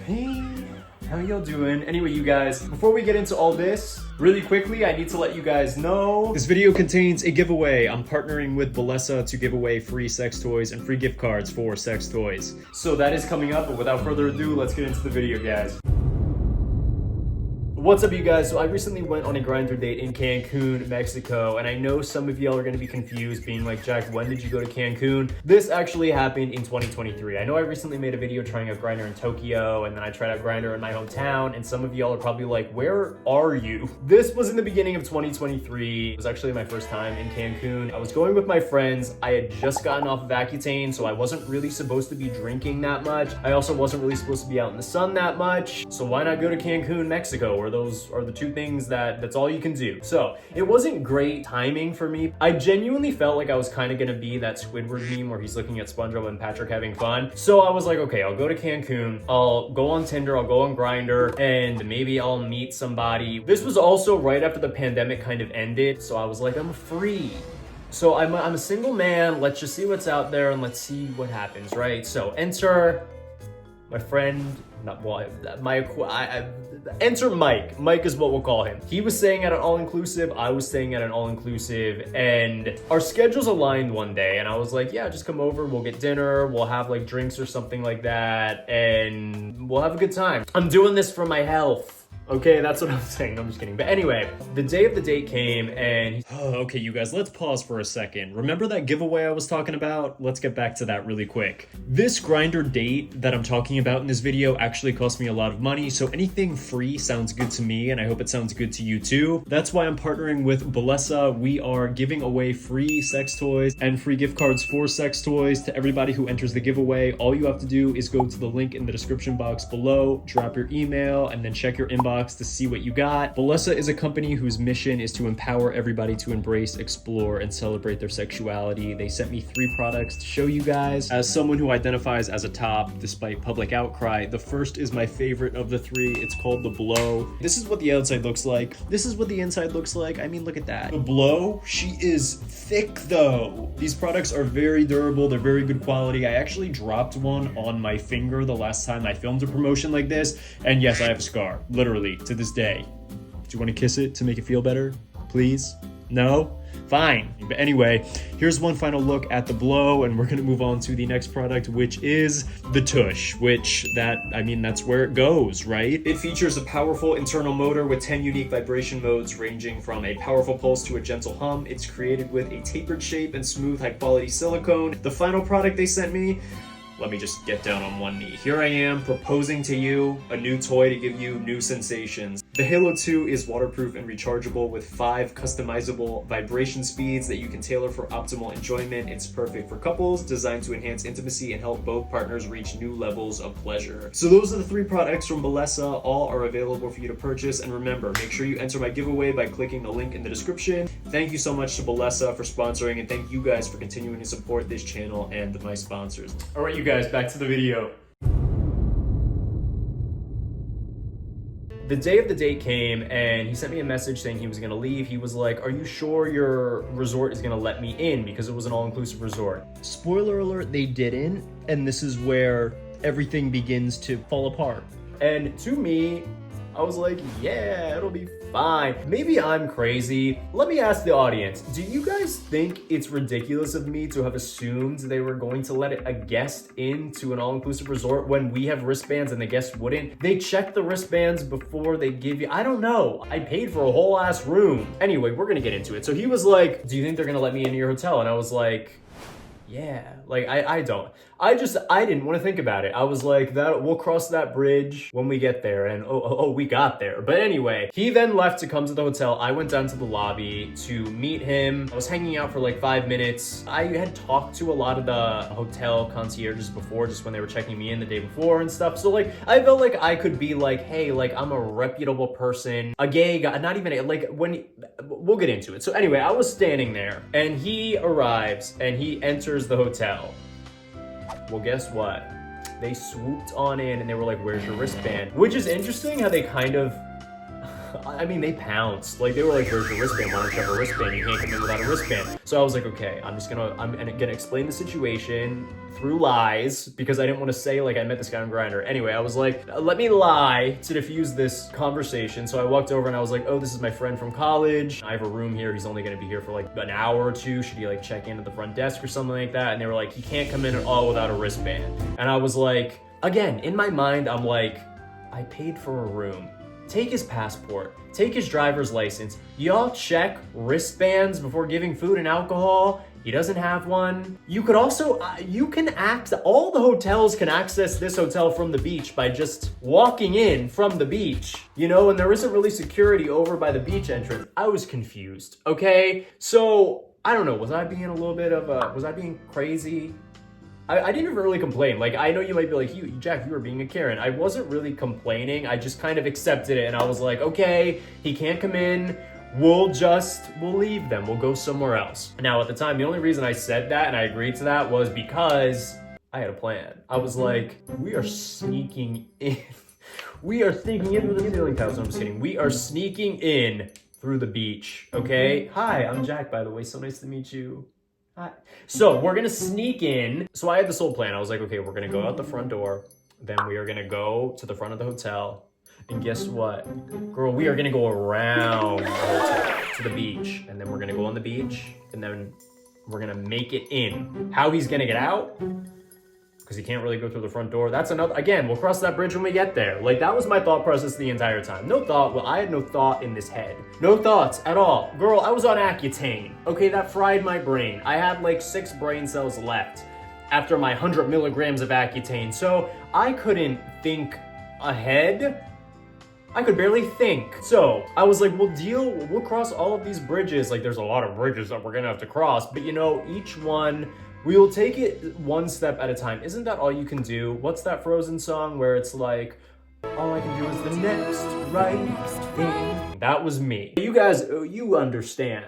Hey, how y'all doing? Anyway, you guys, before we get into all this, really quickly, I need to let you guys know this video contains a giveaway. I'm partnering with Balesa to give away free sex toys and free gift cards for sex toys. So that is coming up, but without further ado, let's get into the video, guys. What's up, you guys? So I recently went on a GRINDR date in Cancun, Mexico, and I know some of y'all are gonna be confused, being like, Jack, when did you go to Cancun? This actually happened in 2023. I know I recently made a video trying out GRINDR in Tokyo, and then I tried out GRINDR in my hometown, and some of y'all are probably like, where are you? This was in the beginning of 2023. It was actually my first time in Cancun. I was going with my friends. I had just gotten off of Accutane, so I wasn't really supposed to be drinking that much. I also wasn't really supposed to be out in the sun that much. So why not go to Cancun, Mexico, where those are the two things that's all you can do. So it wasn't great timing for me. I genuinely felt like I was kind of gonna be that Squidward meme where he's looking at SpongeBob and Patrick having fun. So I was like, okay, I'll go to Cancun, I'll go on Tinder, I'll go on GRINDR, and maybe I'll meet somebody. This was also right after the pandemic kind of ended, so I was like, I'm free. So I'm a single man, let's just see what's out there and let's see what happens, right? So enter my friend, enter Mike. Mike is what we'll call him. He was staying at an all-inclusive, I was staying at an all-inclusive, and our schedules aligned one day, and I was like, yeah, just come over, we'll get dinner, we'll have like drinks or something like that, and we'll have a good time. I'm doing this for my health. Okay, that's what I'm saying. I'm just kidding. But anyway, the day of the date came and okay, you guys, let's pause for a second. Remember that giveaway I was talking about? Let's get back to that really quick. This GRINDR date that I'm talking about in this video actually cost me a lot of money, so anything free sounds good to me, and I hope it sounds good to you too. That's why I'm partnering with Balesa. We are giving away free sex toys and free gift cards for sex toys to everybody who enters the giveaway. All you have to do is go to the link in the description box below, drop your email, and then check your inbox to see what you got. Balesa is a company whose mission is to empower everybody to embrace, explore, and celebrate their sexuality. They sent me 3 products to show you guys. As someone who identifies as a top despite public outcry, the first is my favorite of the 3. It's called the Blow. This is what the outside looks like. This is what the inside looks like. I mean, look at that. The Blow, she is thick though. These products are very durable. They're very good quality. I actually dropped one on my finger the last time I filmed a promotion like this, and yes, I have a scar, literally, to this day. Do you want to kiss it to make it feel better? Please? No? Fine. But anyway, here's one final look at the Blow, and we're gonna move on to the next product, which is the Tush, that's where it goes, right? It features a powerful internal motor with 10 unique vibration modes ranging from a powerful pulse to a gentle hum. It's created with a tapered shape and smooth, high-quality silicone. The final product they sent me, let me just get down on one knee. Here I am proposing to you a new toy to give you new sensations. The Halo 2 is waterproof and rechargeable with 5 customizable vibration speeds that you can tailor for optimal enjoyment. It's perfect for couples, designed to enhance intimacy and help both partners reach new levels of pleasure. So those are the 3 products from Balesa. All are available for you to purchase. And remember, make sure you enter my giveaway by clicking the link in the description. Thank you so much to Balesa for sponsoring, and thank you guys for continuing to support this channel and my sponsors. All right, you guys, back to the video. The day of the date came and he sent me a message saying he was gonna leave. He was like, are you sure your resort is gonna let me in? Because it was an all-inclusive resort. Spoiler alert, they didn't. And this is where everything begins to fall apart. And to me, I was like, yeah, it'll be fine. Maybe I'm crazy. Let me ask the audience, do you guys think it's ridiculous of me to have assumed they were going to let a guest into an all-inclusive resort when we have wristbands and the guest wouldn't? They check the wristbands before they give you, I don't know. I paid for a whole ass room. Anyway, we're gonna get into it. So he was like, do you think they're gonna let me into your hotel? And I was like, yeah, like I don't. I didn't want to think about it. I was like, that we'll cross that bridge when we get there, and we got there. But anyway, he then left to come to the hotel. I went down to the lobby to meet him. I was hanging out for like 5 minutes. I had talked to a lot of the hotel concierges before, just when they were checking me in the day before and stuff. So like, I felt like I could be like, hey, like I'm a reputable person, a gay guy, not even like we'll get into it. So anyway, I was standing there and he arrives and he enters the hotel. Well, guess what? They swooped on in and they were like, where's your wristband? Which is interesting how they kind of I mean, they pounced. Like, they were like, where's your wristband? Why don't you have a wristband? You can't come in without a wristband. So I was like, okay, I'm gonna explain the situation through lies, because I didn't want to say like I met this guy on GRINDR. Anyway, I was like, let me lie to diffuse this conversation. So I walked over and I was like, oh, this is my friend from college. I have a room here. He's only gonna be here for like an hour or two. Should he like check in at the front desk or something like that? And they were like, he can't come in at all without a wristband. And I was like, again, in my mind, I'm like, I paid for a room. Take his passport, take his driver's license. Y'all check wristbands before giving food and alcohol. He doesn't have one. You could also, all the hotels can access this hotel from the beach by just walking in from the beach, you know, and there isn't really security over by the beach entrance. I was confused, okay? So, I don't know, was I being crazy? I didn't even really complain. Like, I know you might be like, Jack, you were being a Karen. I wasn't really complaining. I just kind of accepted it. And I was like, okay, he can't come in. We'll leave them. We'll go somewhere else. Now, at the time, the only reason I said that and I agreed to that was because I had a plan. I was like, we are sneaking in. We are sneaking in through the ceiling tiles. No, I'm just kidding. We are sneaking in through the beach, okay? Hi, I'm Jack, by the way. So nice to meet you. So we're gonna sneak in. So I had this whole plan. I was like, okay, we're gonna go out the front door. Then we are gonna go to the front of the hotel. And guess what? Girl, we are gonna go around the hotel to the beach. And then we're gonna go on the beach. And then we're gonna make it in. How he's gonna get out? Because he can't really go through the front door. That's another, again, we'll cross that bridge when we get there. Like, that was my thought process the entire time. I had no thought in this head. No thoughts at all. Girl, I was on Accutane. Okay, that fried my brain. I had like 6 brain cells left after my 100 milligrams of Accutane. So I couldn't think ahead. I could barely think. So I was like, we'll cross all of these bridges. Like, there's a lot of bridges that we're gonna have to cross, but you know, each one, we will take it one step at a time. Isn't that all you can do? What's that Frozen song where it's like, all I can do is the next right thing? That was me. You guys, you understand.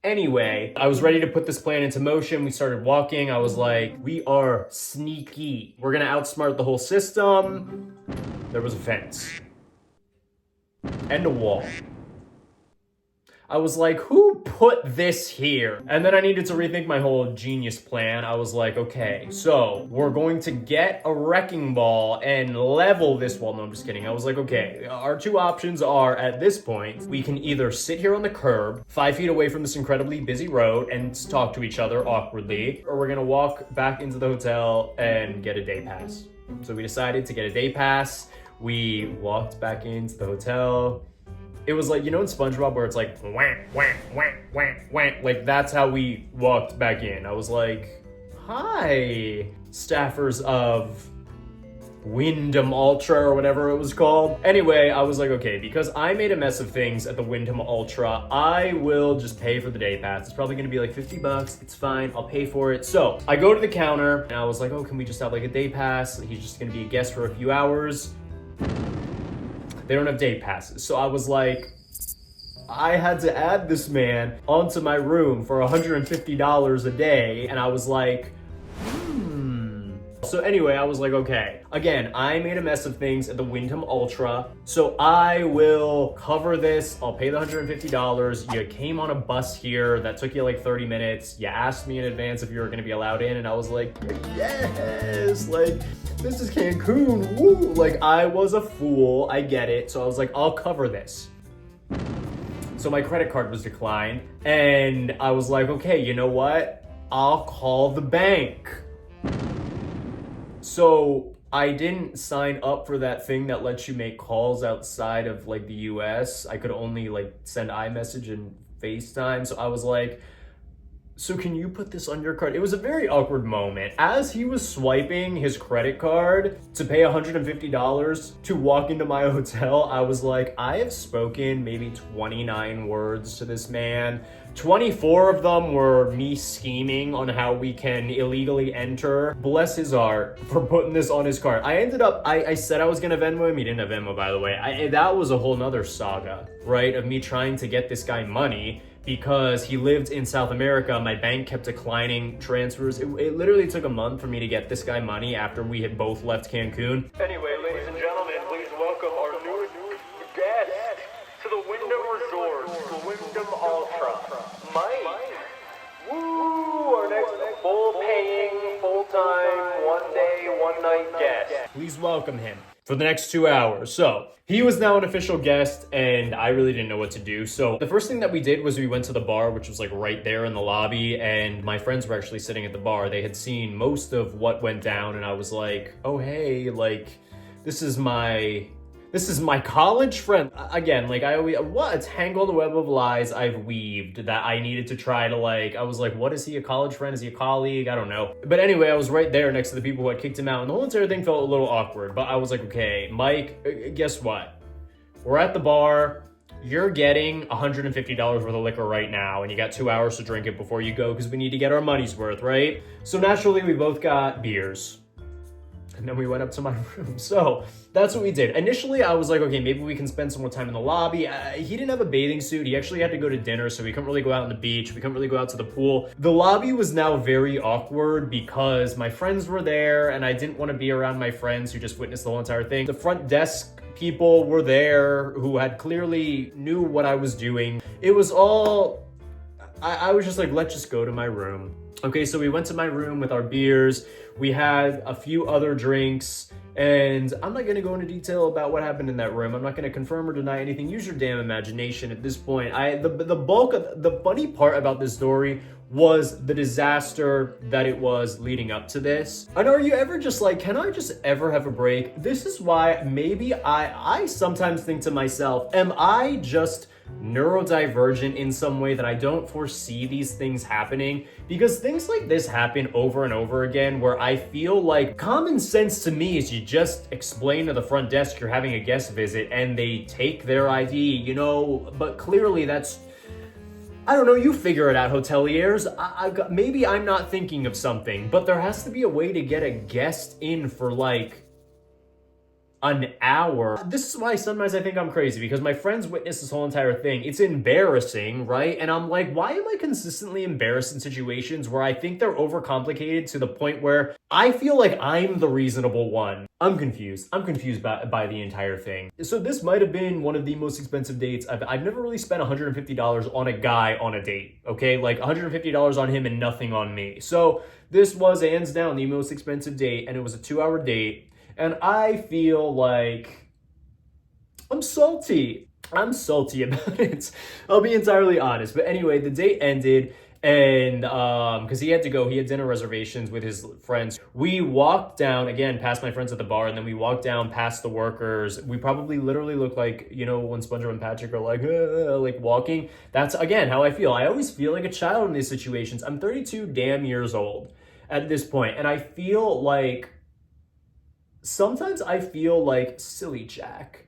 Anyway, I was ready to put this plan into motion. We started walking. I was like, we are sneaky. We're gonna outsmart the whole system. There was a fence. And a wall. I was like, who put this here? And then I needed to rethink my whole genius plan. I was like, okay, so we're going to get a wrecking ball and level this wall. No, I'm just kidding. I was like, okay, our 2 options are, at this point, we can either sit here on the curb, 5 feet away from this incredibly busy road, and talk to each other awkwardly, or we're gonna walk back into the hotel and get a day pass. So we decided to get a day pass. We walked back into the hotel. It was like, you know in SpongeBob where it's like, wah, wah, wah, wah, wah. Like, that's how we walked back in. I was like, hi, staffers of Wyndham Ultra or whatever it was called. Anyway, I was like, okay, because I made a mess of things at the Wyndham Ultra, I will just pay for the day pass. It's probably gonna be like 50 bucks. It's fine, I'll pay for it. So I go to the counter and I was like, oh, can we just have like a day pass? He's just gonna be a guest for a few hours. They don't have day passes. So I was like, I had to add this man onto my room for $150 a day. And I was like, So anyway, I was like, okay. Again, I made a mess of things at the Wyndham Ultra. So I will cover this. I'll pay the $150. You came on a bus here that took you like 30 minutes. You asked me in advance if you were gonna be allowed in. And I was like, yes, like, this is Cancun, woo. Like, I was a fool, I get it. So I was like, I'll cover this. So my credit card was declined. And I was like, okay, you know what? I'll call the bank. So I didn't sign up for that thing that lets you make calls outside of like the US. I could only like send iMessage and FaceTime. So I was like, so can you put this on your card? It was a very awkward moment. As he was swiping his credit card to pay $150 to walk into my hotel, I was like, I have spoken maybe 29 words to this man. 24 of them were me scheming on how we can illegally enter. Bless his heart for putting this on his card. I said I was gonna Venmo him. He didn't have Venmo, by the way. That was a whole nother saga, right? Of me trying to get this guy money because he lived in South America. My bank kept declining transfers. It literally took a month for me to get this guy money after we had both left Cancun. Anyway, ladies and gentlemen, please welcome our newest guest to the Please welcome him for the next 2 hours. So he was now an official guest and I really didn't know what to do. So the first thing that we did was we went to the bar, which was like right there in the lobby, and my friends were actually sitting at the bar. They had seen most of what went down and I was like, oh, hey, like, this is my college friend. Again, like what tangled web of lies I've weaved that I needed to try to I was like, what is he, a college friend? Is he a colleague? I don't know. But anyway, I was right there next to the people who had kicked him out and the whole entire thing felt a little awkward. But I was like, okay, Mike, guess what? We're at the bar. You're getting $150 worth of liquor right now and you got 2 hours to drink it before you go because we need to get our money's worth, right? So naturally, we both got beers. And then we went up to my room. So that's what we did. Initially, I was like, okay, maybe we can spend some more time in the lobby. He didn't have a bathing suit. He actually had to go to dinner, so we couldn't really go out on the beach. We couldn't really go out to the pool. The lobby was now very awkward because my friends were there and I didn't want to be around my friends who just witnessed the whole entire thing. The front desk people were there who had clearly knew what I was doing. It was all, I was just like, let's just go to my room. Okay, so we went to my room with our beers. We had a few other drinks, and I'm not gonna go into detail about what happened in that room. I'm not gonna confirm or deny anything. Use your damn imagination at this point. The bulk of the funny part about this story was the disaster that it was leading up to this. And are you ever just like, can I just ever have a break? This is why maybe I sometimes think to myself, am I just neurodivergent in some way that I don't foresee these things happening? Because things like this happen over and over again where I feel like common sense to me is you just explain to the front desk you're having a guest visit and they take their ID, you know, but clearly that's, I don't know, you figure it out, hoteliers. Maybe I'm not thinking of something, but there has to be a way to get a guest in for like an hour. This is why sometimes I think I'm crazy, because my friends witnessed this whole entire thing. It's embarrassing, right? And I'm like, why am I consistently embarrassed in situations where I think they're overcomplicated to the point where I feel like I'm the reasonable one? I'm confused. I'm confused by the entire thing. So this might have been one of the most expensive dates. I've never really spent $150 on a guy on a date, okay? Like $150 on him and nothing on me. So this was hands down the most expensive date, and it was a 2-hour date. And I feel like I'm salty. I'm salty about it. I'll be entirely honest. But anyway, the date ended and because he had to go, he had dinner reservations with his friends. We walked down, again, past my friends at the bar, and then we walked down past the workers. We probably literally looked like, you know, when SpongeBob and Patrick are like walking. That's, again, how I feel. I always feel like a child in these situations. I'm 32 damn years old at this point, and I feel like, sometimes I feel like, silly Jack,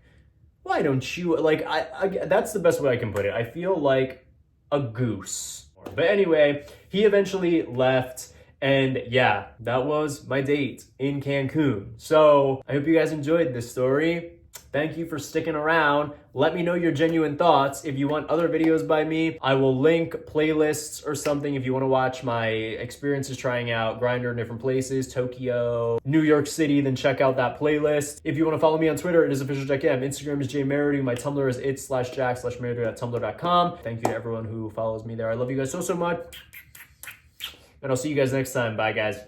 why don't you, like, I that's the best way I can put it. I feel like a goose. But anyway, he eventually left, and yeah, that was my date in Cancun. So I hope you guys enjoyed this story. Thank you for sticking around. Let me know your genuine thoughts. If you want other videos by me, I will link playlists or something if you want to watch my experiences trying out GRINDR in different places, Tokyo, New York City, then check out that playlist. If you want to follow me on Twitter, it is officialjackm. Instagram is jmeridu. My Tumblr is it/jack/meridu@tumblr.com. Thank you to everyone who follows me there. I love you guys so much. And I'll see you guys next time. Bye, guys.